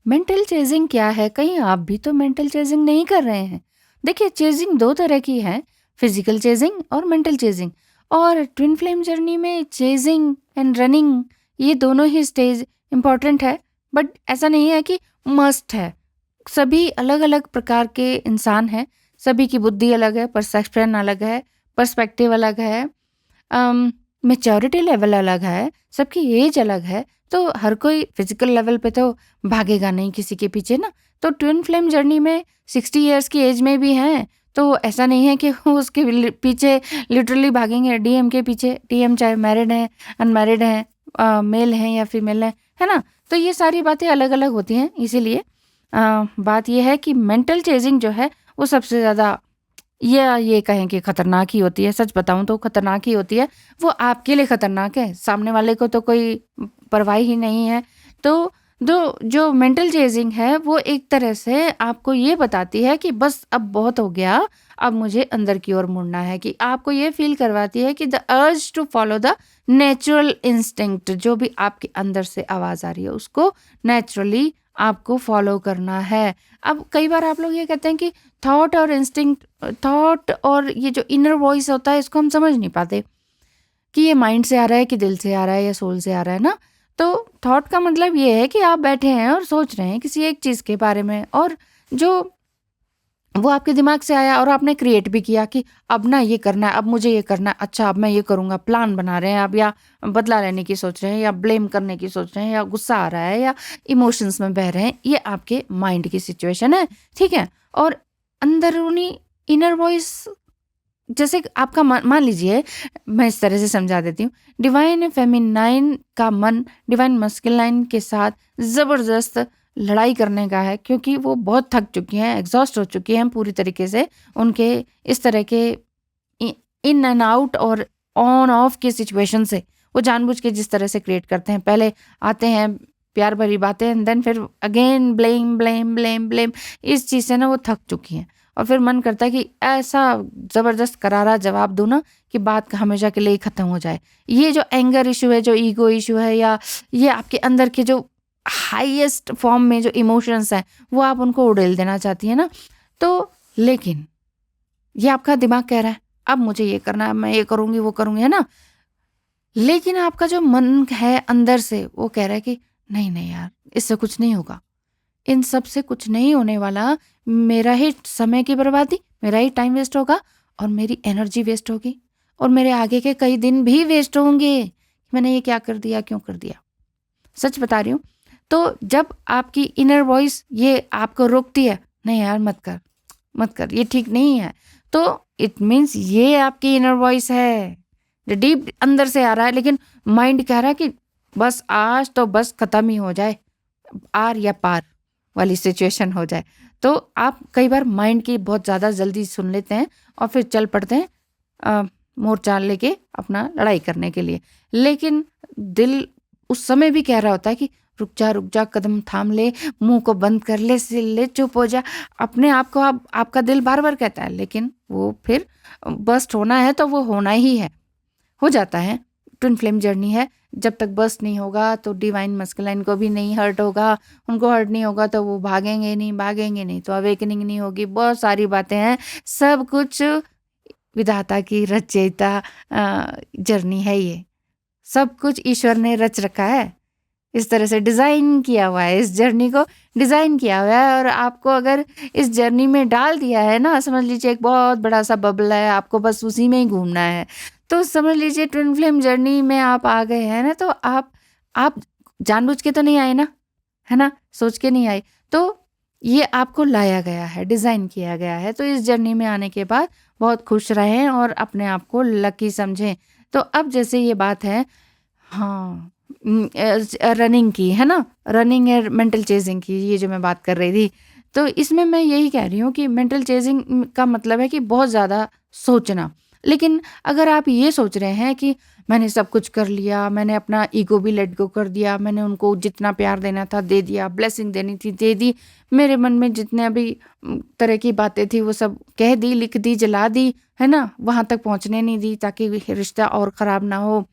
Mental chasing क्या है? कहीं आप भी तो मेंटल चेजिंग नहीं कर रहे हैं? देखिए, चेजिंग 2 तरह की है, फिज़िकल चेजिंग और मेंटल चेजिंग। और ट्विन फ्लेम जर्नी में चेजिंग एंड रनिंग ये दोनों ही स्टेज इम्पोर्टेंट है, बट ऐसा नहीं है कि मस्ट है। सभी अलग-अलग प्रकार के इंसान हैं, सभी की बुद्धि अलग है, परसेप्शन अलग है, पर्सपेक्टिव अलग है। मैच्योरिटी लेवल अलग है, सबकी एज अलग है, तो हर कोई फिजिकल लेवल पे तो भागेगा नहीं किसी के पीछे ना। तो ट्विन फ्लेम जर्नी में 60 इयर्स की एज में भी हैं, तो ऐसा नहीं है कि वो उसके पीछे लिटरली भागेंगे। डीएम के पीछे, डीएम चाहे मैरिड है, अनमैरिड है, मेल हैं या फीमेल है ना? तो ये सारी बातें अलग अलग होती हैं। इसीलिए बात यह है कि मेंटल चेजिंग जो है वो सबसे ज़्यादा, ये कहें कि खतरनाक ही होती है। सच बताऊँ तो खतरनाक ही होती है। वो आपके लिए खतरनाक है, सामने वाले को तो कोई परवाह ही नहीं है। तो जो मेंटल चेजिंग है वो एक तरह से आपको ये बताती है कि बस अब बहुत हो गया, अब मुझे अंदर की ओर मुड़ना है। कि आपको ये फ़ील करवाती है कि the urge to follow the natural instinct, जो भी आपके अंदर से आवाज़ आ रही है उसको नेचुरली आपको फॉलो करना है। अब कई बार आप लोग ये कहते हैं कि थॉट और ये जो इनर वॉइस होता है इसको हम समझ नहीं पाते कि ये माइंड से आ रहा है कि दिल से आ रहा है या सोल से आ रहा है ना। तो थॉट का मतलब ये है कि आप बैठे हैं और सोच रहे हैं किसी एक चीज़ के बारे में, और जो वो आपके दिमाग से आया और आपने क्रिएट भी किया कि अब ना ये करना है, अब मुझे ये करना है, अच्छा अब मैं ये करूँगा, प्लान बना रहे हैं आप, या बदला लेने की सोच रहे हैं, या ब्लेम करने की सोच रहे हैं, या गुस्सा आ रहा है, या इमोशंस में बह रहे हैं। ये आपके माइंड की सिचुएशन है, ठीक है? और अंदरूनी इनर वॉइस, जैसे कि आपका मान लीजिए, मैं इस तरह से समझा देती हूँ। डिवाइन फेमिनाइन का मन डिवाइन मस्कुलाइन के साथ ज़बरदस्त लड़ाई करने का है, क्योंकि वो बहुत थक चुकी हैं, एग्जॉस्ट हो चुकी हैं पूरी तरीके से। उनके इस तरह के इन एंड आउट और ऑन ऑफ के सिचुएशन से वो जानबूझ के जिस तरह से क्रिएट करते हैं, पहले आते हैं प्यार भरी बातें एंड देन फिर again blame blame blame blame, इस चीज़ से ना वो थक चुकी हैं। और फिर मन करता है कि ऐसा ज़बरदस्त करारा जवाब दूँ ना कि बात हमेशा के लिए ही ख़त्म हो जाए। ये जो एंगर इशू है, जो ईगो इशू है, या ये आपके अंदर के जो हाईएस्ट फॉर्म में जो इमोशंस हैं, वो आप उनको उड़ेल देना चाहती हैं ना। तो लेकिन ये आपका दिमाग कह रहा है अब मुझे ये करना है, मैं ये करूँगी, वो करूँगी, है ना? लेकिन आपका जो मन है अंदर से वो कह रहा है कि नहीं, नहीं यार, इससे कुछ नहीं होगा। इन सब से कुछ नहीं होने वाला, मेरा ही समय की बर्बादी, मेरा ही टाइम वेस्ट होगा, और मेरी एनर्जी वेस्ट होगी, और मेरे आगे के कई दिन भी वेस्ट होंगे। मैंने ये क्या कर दिया, क्यों कर दिया? सच बता रही हूँ। तो जब आपकी इनर वॉइस ये आपको रोकती है, नहीं यार मत कर, मत कर, ये ठीक नहीं है, तो इट मीन्स ये आपकी इनर वॉइस है, जो डीप अंदर से आ रहा है। लेकिन माइंड कह रहा है कि बस आज तो बस खत्म ही हो जाए, आर या पार वाली सिचुएशन हो जाए। तो आप कई बार माइंड की बहुत ज़्यादा जल्दी सुन लेते हैं और फिर चल पड़ते हैं मोर्चा लेके अपना लड़ाई करने के लिए। लेकिन दिल उस समय भी कह रहा होता है कि रुक जा, कदम थाम ले, मुंह को बंद कर ले, सिल ले, चुप हो जा। अपने आप को आपका दिल बार बार कहता है, लेकिन वो फिर बस्ट होना है तो वो होना ही है, हो जाता है। ट्विन फ्लेम जर्नी है, जब तक बस्ट नहीं होगा तो डिवाइन मस्कुलाइन को भी नहीं हर्ट होगा, उनको हर्ट नहीं होगा तो वो भागेंगे नहीं तो अवेकनिंग नहीं होगी। बहुत सारी बातें हैं, सब कुछ विधाता की रचयिता जर्नी है ये। सब कुछ ईश्वर ने रच रखा है, इस तरह से डिज़ाइन किया हुआ है, इस जर्नी को डिज़ाइन किया हुआ है। और आपको अगर इस जर्नी में डाल दिया है ना, समझ लीजिए एक बहुत बड़ा सा बबल है, आपको बस उसी में ही घूमना है। तो समझ लीजिए ट्विन फ्लेम जर्नी में आप आ गए हैं ना, तो आप जानबूझ के तो नहीं आए ना, है ना? सोच के नहीं आए। तो ये आपको लाया गया है, डिज़ाइन किया गया है। तो इस जर्नी में आने के बाद बहुत खुश रहें और अपने आप को लकी समझें। तो अब जैसे ये बात है, हाँ, रनिंग की, है ना? रनिंग और मेंटल चेजिंग की, ये जो मैं बात कर रही थी। तो इसमें मैं यही कह रही हूँ कि मेंटल चेजिंग का मतलब है कि बहुत ज़्यादा सोचना। लेकिन अगर आप ये सोच रहे हैं कि मैंने सब कुछ कर लिया, मैंने अपना ईगो भी लेट गो कर दिया, मैंने उनको जितना प्यार देना था दे दिया, ब्लेसिंग देनी थी दे दी, मेरे मन में जितने भी तरह की बातें थी वो सब कह दी, लिख दी, जला दी, है ना? वहाँ तक पहुँचने नहीं दी ताकि रिश्ता और ख़राब ना हो।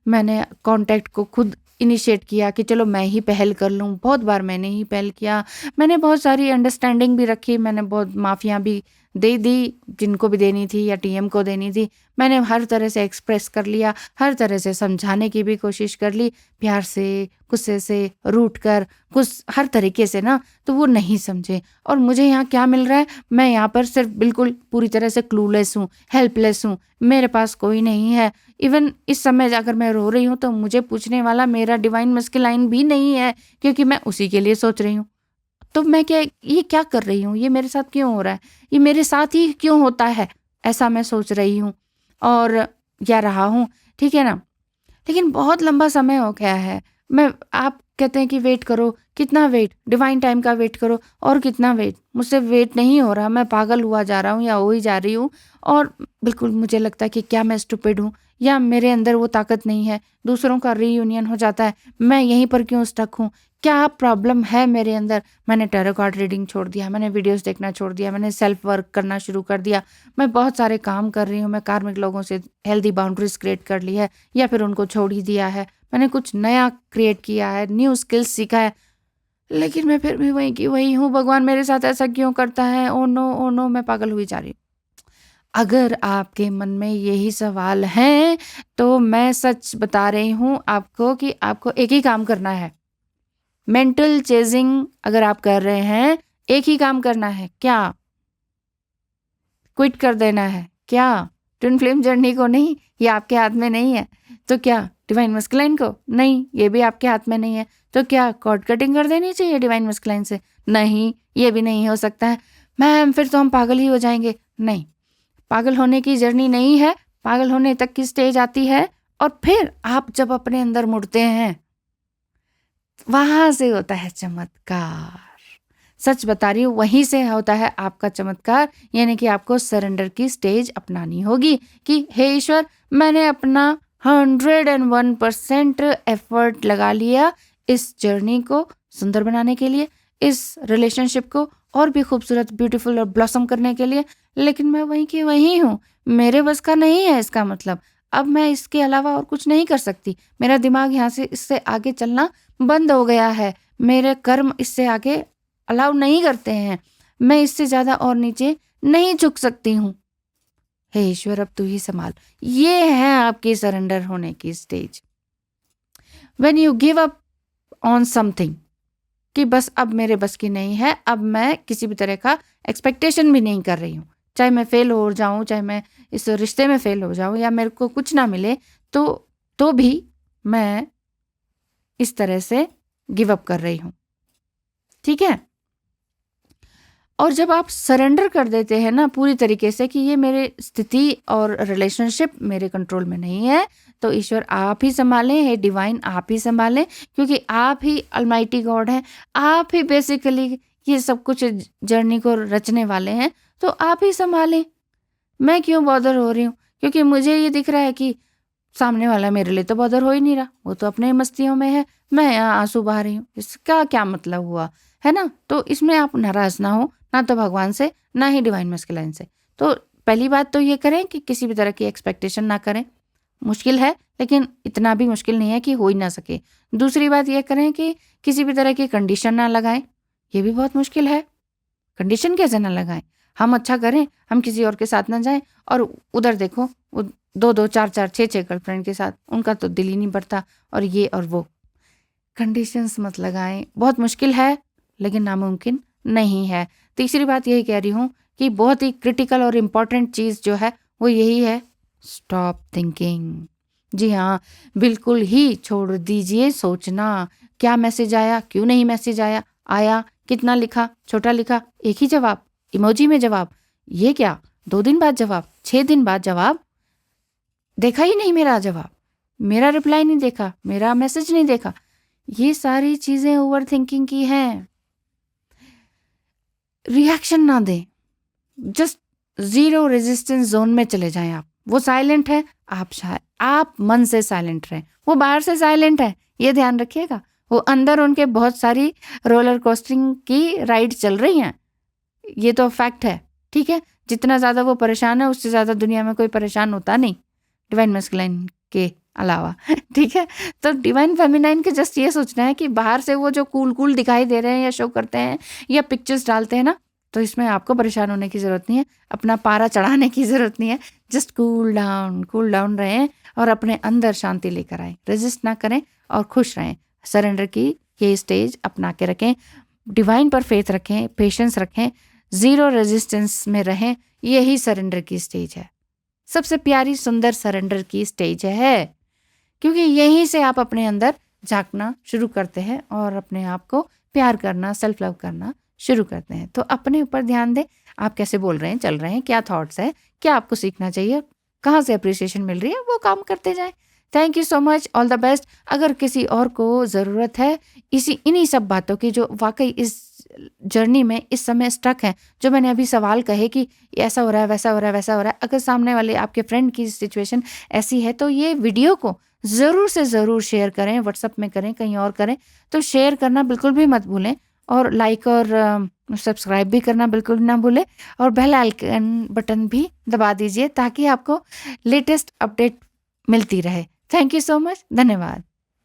मैंने कॉन्टैक्ट को खुद इनिशिएट किया कि चलो मैं ही पहल कर लूँ। बहुत बार मैंने ही पहल किया, मैंने बहुत सारी अंडरस्टैंडिंग भी रखी, मैंने बहुत माफ़ियाँ भी दे दी जिनको भी देनी थी या टीएम को देनी थी। मैंने हर तरह से एक्सप्रेस कर लिया, हर तरह से समझाने की भी कोशिश कर ली, प्यार से, गुस्से से, रूठ कर, कुछ हर तरीके से ना, तो वो नहीं समझे। और मुझे यहाँ क्या मिल रहा है, मैं यहाँ पर सिर्फ बिल्कुल पूरी तरह से क्लूलेस हूँ, हेल्पलेस हूँ, मेरे पास कोई नहीं है। इवन इस समय अगर मैं रो रही हूँ तो मुझे पूछने वाला मेरा डिवाइन मस्कुलाइन भी नहीं है, क्योंकि मैं उसी के लिए सोच रही हूँ। तो मैं ये क्या कर रही हूँ, ये मेरे साथ क्यों हो रहा है, ये मेरे साथ ही क्यों होता है, ऐसा मैं सोच रही हूँ और या रहा हूँ, ठीक है ना। लेकिन बहुत लंबा समय हो गया है। आप कहते हैं कि वेट करो, कितना वेट, डिवाइन टाइम का वेट करो, और कितना वेट, मुझसे वेट नहीं हो रहा, मैं पागल हुआ जा रहा हूँ या हो ही जा रही हूँ। और बिल्कुल मुझे लगता है कि क्या मैं स्टूपिड हूँ, या मेरे अंदर वो ताकत नहीं है, दूसरों का रीयूनियन हो जाता है, मैं यहीं पर क्यों स्टक हूँ, क्या प्रॉब्लम है मेरे अंदर। मैंने टैरो कार्ड रीडिंग छोड़ दिया, मैंने वीडियोस देखना छोड़ दिया, मैंने सेल्फ वर्क करना शुरू कर दिया, मैं बहुत सारे काम कर रही हूँ, मैं कार्मिक लोगों से हेल्दी बाउंड्रीज क्रिएट कर ली है या फिर उनको छोड़ ही दिया है, मैंने कुछ नया क्रिएट किया है, न्यू स्किल्स सीखा है, लेकिन मैं फिर भी वही की वही हूँ। भगवान मेरे साथ ऐसा क्यों करता है, ओ नो ओ नो, मैं पागल हुई जा रही हूँ। अगर आपके मन में यही सवाल हैं तो मैं सच बता रही हूँ आपको कि आपको एक ही काम करना है। मेंटल चेजिंग अगर आप कर रहे हैं, एक ही काम करना है। क्या क्विट कर देना है क्या? ट्विन फ्लेम जर्नी को नहीं, ये आपके हाथ में नहीं है। तो क्या डिवाइन मस्कुलाइन को? नहीं, ये भी आपके हाथ में नहीं है। तो क्या कॉर्ड कटिंग कर देनी चाहिए डिवाइन मस्कुलाइन से? नहीं, ये भी नहीं हो सकता है। मैम फिर तो हम पागल ही हो जाएंगे। नहीं, पागल होने की जर्नी नहीं है, पागल होने तक की स्टेज आती है, और फिर आप जब अपने अंदर मुड़ते हैं, वहां से होता है चमत्कार। सच बता रही हूँ, वहीं से होता है आपका चमत्कार। यानी कि आपको सरेंडर की स्टेज अपनानी होगी कि हे ईश्वर, मैंने अपना 101% एफर्ट लगा लिया इस जर्नी को सुंदर बनाने के लिए, इस रिलेशनशिप को और भी खूबसूरत, ब्यूटीफुल और ब्लॉसम करने के लिए, लेकिन मैं वहीं की वहीं हूँ, मेरे बस का नहीं है इसका मतलब। अब मैं इसके अलावा और कुछ नहीं कर सकती। मेरा दिमाग यहाँ से इससे आगे चलना बंद हो गया है, मेरे कर्म इससे आगे अलाउ नहीं करते हैं, मैं इससे ज्यादा और नीचे नहीं झुक सकती हूँ। हे ईश्वर, अब तू ही संभाल। ये है आपकी सरेंडर होने की stage. When you give up on something, कि बस अब मेरे बस की नहीं है, अब मैं किसी भी तरह का एक्सपेक्टेशन भी नहीं कर रही हूँ, चाहे मैं फेल हो जाऊं, चाहे मैं इस रिश्ते में फेल हो जाऊं, या मेरे को कुछ ना मिले, तो भी मैं इस तरह से गिव अप कर रही हूँ। ठीक है। और जब आप सरेंडर कर देते हैं ना पूरी तरीके से कि ये मेरे स्थिति और रिलेशनशिप मेरे कंट्रोल में नहीं है, तो ईश्वर आप ही संभालें, हे डिवाइन आप ही संभालें, क्योंकि आप ही अलमाइटी गॉड हैं, आप ही बेसिकली ये सब कुछ जर्नी को रचने वाले हैं, तो आप ही संभालें। मैं क्यों बॉदर हो रही हूँ? क्योंकि मुझे ये दिख रहा है कि सामने वाला मेरे लिए तो बॉदर हो ही नहीं रहा, वो तो अपने मस्तियों में है, मैं यहाँ आंसू बहा रही हूँ, इसका क्या मतलब हुआ, है ना। तो इसमें आप नाराज ना हो, ना तो भगवान से, ना ही डिवाइन मस्कुलाइन से। तो पहली बात तो ये करें कि किसी भी तरह की एक्सपेक्टेशन ना करें। मुश्किल है, लेकिन इतना भी मुश्किल नहीं है कि हो ही ना सके। दूसरी बात ये करें कि किसी भी तरह की कंडीशन ना लगाएं, ये भी बहुत मुश्किल है। कंडीशन कैसे ना लगाएं? हम अच्छा करें, हम किसी और के साथ ना जाएं, और उधर देखो वो 2-2, 4-4, 6-6 गर्लफ्रेंड के साथ, उनका तो दिल ही नहीं भरता, और ये और वो। कंडीशंस मत लगाएं, बहुत मुश्किल है लेकिन नामुमकिन नहीं है। तीसरी बात यही कह रही हूँ कि बहुत ही क्रिटिकल और इम्पॉर्टेंट चीज़ जो है वो यही है, स्टॉप थिंकिंग। जी हाँ, बिल्कुल ही छोड़ दीजिए सोचना, क्या मैसेज आया, क्यों नहीं मैसेज आया, आया कितना लिखा, छोटा लिखा, एक ही जवाब, इमोजी में जवाब, ये क्या 2 दिन बाद जवाब, 6 दिन बाद जवाब, देखा ही नहीं मेरा जवाब, मेरा रिप्लाई नहीं देखा, मेरा मैसेज नहीं देखा। ये सारी चीजें ओवर थिंकिंग की हैं। रिएक्शन ना दें, जस्ट 0 रेजिस्टेंस जोन में चले जाएं आप। वो साइलेंट है, आप मन से साइलेंट रहें, वो बाहर से साइलेंट है, ये ध्यान रखिएगा। वो अंदर उनके बहुत सारी रोलर कोस्टिंग की राइड चल रही हैं, ये तो फैक्ट है। ठीक है, जितना ज़्यादा वो परेशान है उससे ज़्यादा दुनिया में कोई परेशान होता नहीं। डिवाइन मस्कुलाइन के अलावा ठीक है। तो डिवाइन फेमिनाइन के जस्ट ये सोचना है कि बाहर से वो जो कूल कूल दिखाई दे रहे हैं या शो करते हैं या पिक्चर्स डालते हैं ना, तो इसमें आपको परेशान होने की ज़रूरत नहीं है, अपना पारा चढ़ाने की ज़रूरत नहीं है। जस्ट कूल डाउन रहें और अपने अंदर शांति लेकर आएँ, रेजिस्ट ना करें और खुश रहें। सरेंडर की ये स्टेज अपना के रखें, डिवाइन पर फेथ रखें, पेशेंस रखें, ज़ीरो रेजिस्टेंस में रहें। यही सरेंडर की स्टेज है, सबसे प्यारी सुंदर सरेंडर की स्टेज है, क्योंकि यहीं से आप अपने अंदर झांकना शुरू करते हैं और अपने आप को प्यार करना, सेल्फ लव करना शुरू करते हैं। तो अपने ऊपर ध्यान दें, आप कैसे बोल रहे हैं, चल रहे हैं, क्या थॉट्स है, क्या आपको सीखना चाहिए, कहाँ से अप्रिसिएशन मिल रही है, वो काम करते जाएं। Thank you so much, all the best. अगर किसी और को ज़रूरत है इन्हीं सब बातों की, जो वाकई इस जर्नी में इस समय स्टक है, जो मैंने अभी सवाल कहे कि ऐसा हो रहा है, वैसा हो रहा है, वैसा हो रहा है, अगर सामने वाले आपके फ्रेंड की सिचुएशन ऐसी है, तो ये वीडियो को ज़रूर से ज़रूर शेयर करें, व्हाट्सएप में करें, कहीं और करें। तो शेयर करना बिल्कुल भी मत भूलें और लाइक और सब्सक्राइब भी करना बिल्कुल ना भूलें और बेल आइकन बटन भी दबा दीजिए ताकि आपको लेटेस्ट अपडेट मिलती रहे। थैंक यू सो मच, धन्यवाद।